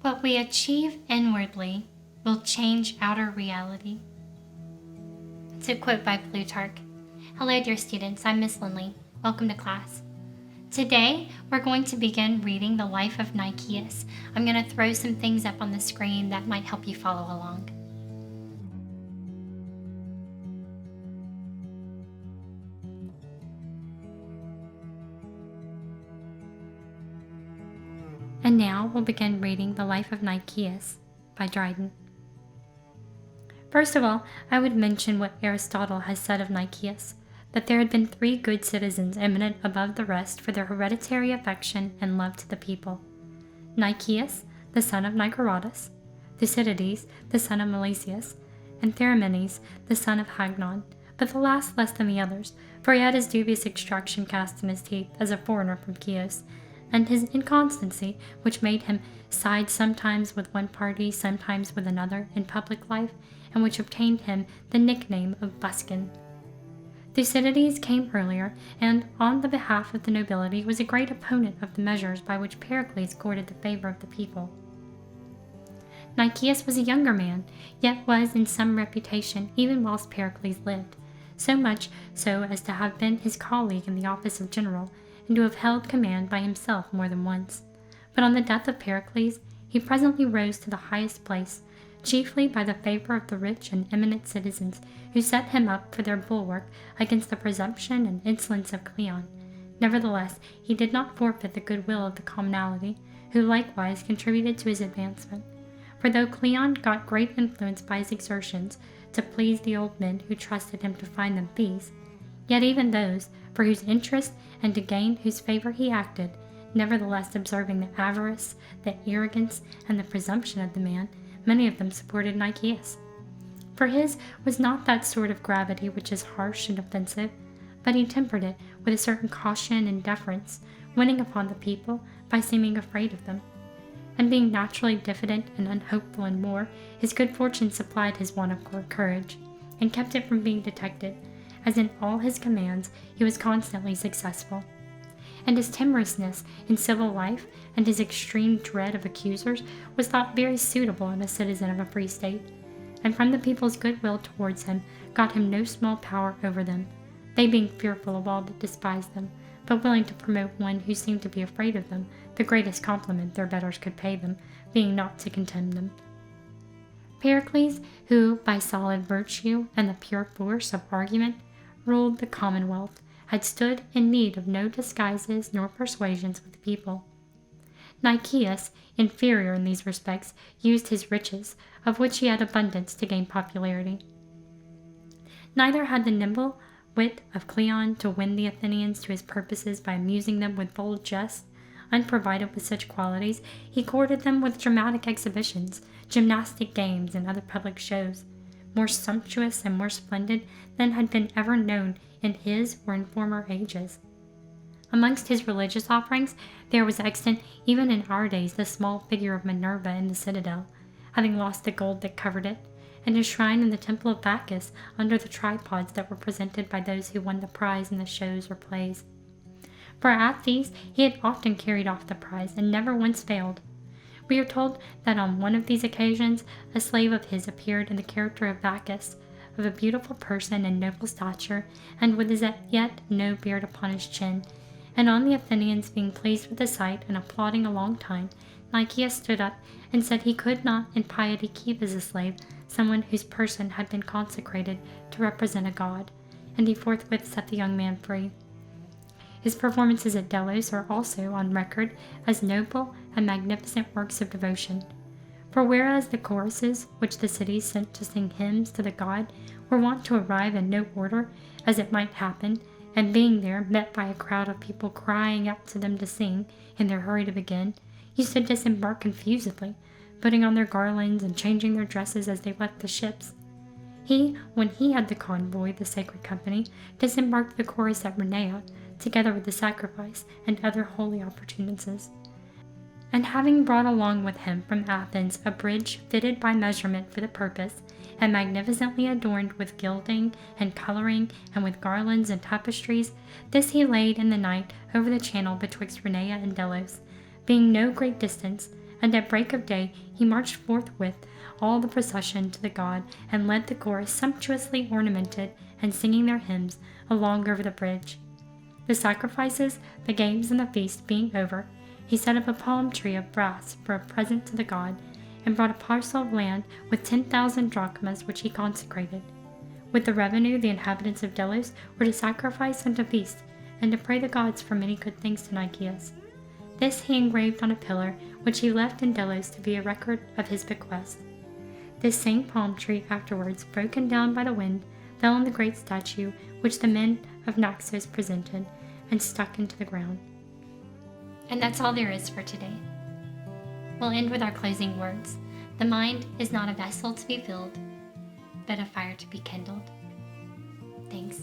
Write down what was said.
What we achieve inwardly will change outer reality. It's a quote by Plutarch. Hello, dear students. I'm Miss Lindley. Welcome to class. Today, we're going to begin reading the Life of Nicias. I'm going to throw some things up on the screen that might help you follow along. And now we'll begin reading the Life of Nicias by Dryden. First of all, I would mention what Aristotle has said of Nicias, that there had been 3 good citizens eminent above the rest for their hereditary affection and love to the people: Nicias, the son of Niceratus; Thucydides, the son of Milesius; and Theramenes, the son of Hagnon, but the last less than the others, for he had his dubious extraction cast in his teeth as a foreigner from Chios, and his inconstancy, which made him side sometimes with one party, sometimes with another, in public life, and which obtained him the nickname of Buskin. Thucydides came earlier, and, on the behalf of the nobility, was a great opponent of the measures by which Pericles courted the favor of the people. Nicias was a younger man, yet was in some reputation even whilst Pericles lived, so much so as to have been his colleague in the office of general, and to have held command by himself more than once. But on the death of Pericles, he presently rose to the highest place, chiefly by the favor of the rich and eminent citizens, who set him up for their bulwark against the presumption and insolence of Cleon. Nevertheless, he did not forfeit the goodwill of the commonalty, who likewise contributed to his advancement. For though Cleon got great influence by his exertions to please the old men who trusted him to find them fees, yet even those, for whose interest and to gain whose favor he acted, nevertheless observing the avarice, the arrogance, and the presumption of the man, many of them supported Nicias. For his was not that sort of gravity which is harsh and offensive, but he tempered it with a certain caution and deference, winning upon the people by seeming afraid of them. And being naturally diffident and unhopeful in war, his good fortune supplied his want of courage, and kept it from being detected, as in all his commands he was constantly successful. And his timorousness in civil life and his extreme dread of accusers was thought very suitable in a citizen of a free state, and from the people's goodwill towards him got him no small power over them, they being fearful of all that despised them, but willing to promote one who seemed to be afraid of them, the greatest compliment their betters could pay them, being not to contemn them. Pericles, who, by solid virtue and the pure force of argument, ruled the commonwealth, had stood in need of no disguises nor persuasions with the people. Nicias, inferior in these respects, used his riches, of which he had abundance, to gain popularity. Neither had the nimble wit of Cleon to win the Athenians to his purposes by amusing them with bold jests. Unprovided with such qualities, he courted them with dramatic exhibitions, gymnastic games, and other public shows, more sumptuous and more splendid than had been ever known in his or in former ages. Amongst his religious offerings there was extant even in our days the small figure of Minerva in the citadel, having lost the gold that covered it, and a shrine in the temple of Bacchus under the tripods that were presented by those who won the prize in the shows or plays. For at these he had often carried off the prize, and never once failed. We are told that on one of these occasions a slave of his appeared in the character of Bacchus, of a beautiful person and noble stature, and with as yet no beard upon his chin. And on the Athenians being pleased with the sight, and applauding a long time, Nicias stood up and said he could not in piety keep as a slave someone whose person had been consecrated to represent a god, and he forthwith set the young man free. His performances at Delos are also on record as noble and magnificent works of devotion. For whereas the choruses which the cities sent to sing hymns to the god were wont to arrive in no order, as it might happen, and being there met by a crowd of people crying out to them to sing, in their hurry to begin, used to disembark confusedly, putting on their garlands and changing their dresses as they left the ships. He, when he had the convoy, the sacred company, disembarked the chorus at Renea, together with the sacrifice and other holy opportunities. And having brought along with him from Athens a bridge fitted by measurement for the purpose, and magnificently adorned with gilding and coloring, and with garlands and tapestries, this he laid in the night over the channel betwixt Renea and Delos, being no great distance, and at break of day he marched forth with all the procession to the god, and led the chorus, sumptuously ornamented and singing their hymns, along over the bridge. The sacrifices, the games, and the feast being over, he set up a palm tree of brass for a present to the god, and brought a parcel of land with 10,000 drachmas, which he consecrated. With the revenue, the inhabitants of Delos were to sacrifice and to feast, and to pray the gods for many good things to Nicias. This he engraved on a pillar, which he left in Delos to be a record of his bequest. This same palm tree, afterwards broken down by the wind, fell on the great statue which the men of Naxos presented, and stuck into the ground. And that's all there is for today. We'll end with our closing words. The mind is not a vessel to be filled, but a fire to be kindled. Thanks.